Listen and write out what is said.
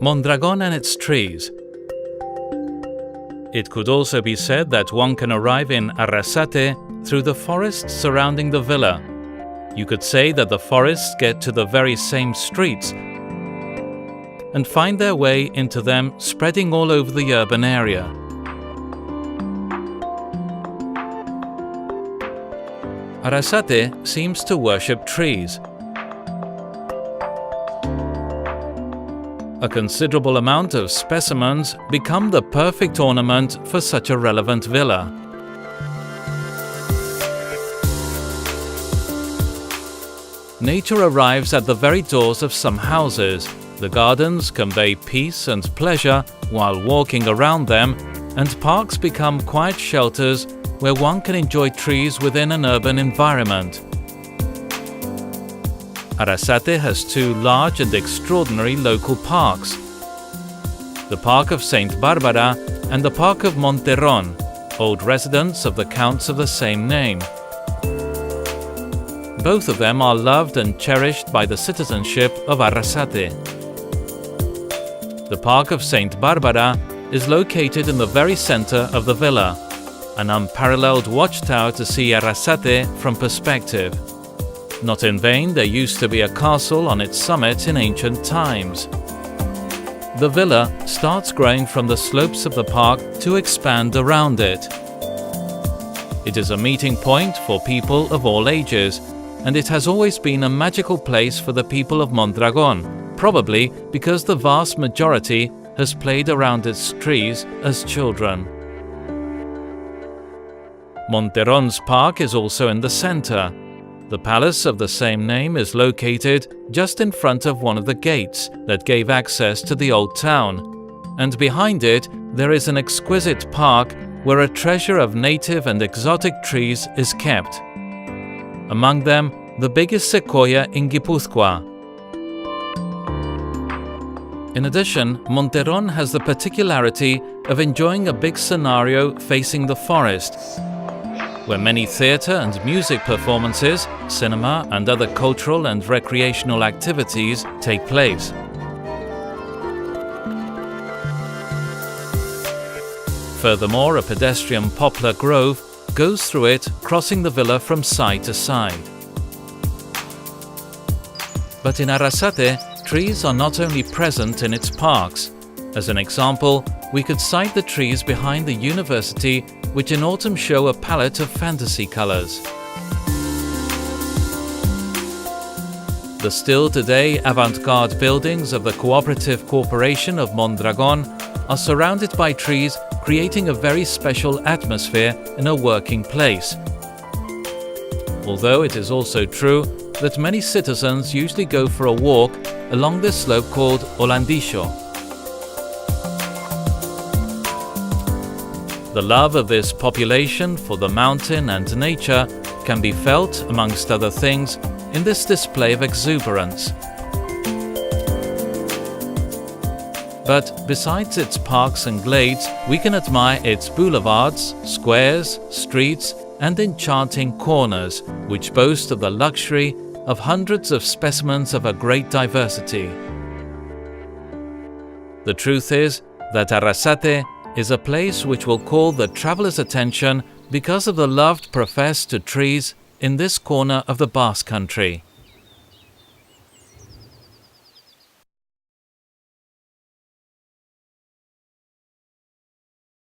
Mondragón and its trees. It could also be said that one can arrive in Arrasate through the forests surrounding the villa. You could say that the forests get to the very same streets and find their way into them, spreading all over the urban area. Arrasate seems to worship trees. A considerable amount of specimens become the perfect ornament for such a relevant villa. Nature arrives at the very doors of some houses. The gardens convey peace and pleasure while walking around them, and parks become quiet shelters where one can enjoy trees within an urban environment. Arrasate has two large and extraordinary local parks: the Park of Saint Barbara and the Park of Mondragón, old residence of the counts of the same name. Both of them are loved and cherished by the citizenship of Arrasate. The Park of Saint Barbara is located in the very center of the villa, an unparalleled watchtower to see Arrasate from perspective. Not in vain, there used to be a castle on its summit in ancient times. The villa starts growing from the slopes of the park to expand around it. It is a meeting point for people of all ages, and it has always been a magical place for the people of Mondragón, probably because the vast majority has played around its trees as children. Mondragón's park is also in the center. The palace of the same name is located just in front of one of the gates that gave access to the old town, and behind it there is an exquisite park where a treasure of native and exotic trees is kept. Among them, the biggest sequoia in Guipúzcoa. In addition, Mondragón has the particularity of enjoying a big scenario facing the forest, where many theatre and music performances, cinema and other cultural and recreational activities take place. Furthermore, a pedestrian poplar grove goes through it, crossing the villa from side to side. But in Arrasate, trees are not only present in its parks. As an example, we could cite the trees behind the university, which in autumn show a palette of fantasy colors. The still today avant-garde buildings of the Cooperative Corporation of Mondragón are surrounded by trees, creating a very special atmosphere in a working place. Although it is also true that many citizens usually go for a walk along this slope called Holandillo. The love of this population for the mountain and nature can be felt, amongst other things, in this display of exuberance. But besides its parks and glades, we can admire its boulevards, squares, streets, and enchanting corners, which boast of the luxury of hundreds of specimens of a great diversity. The truth is that Arrasate is a place which will call the traveller's attention because of the love professed to trees in this corner of the Basque Country.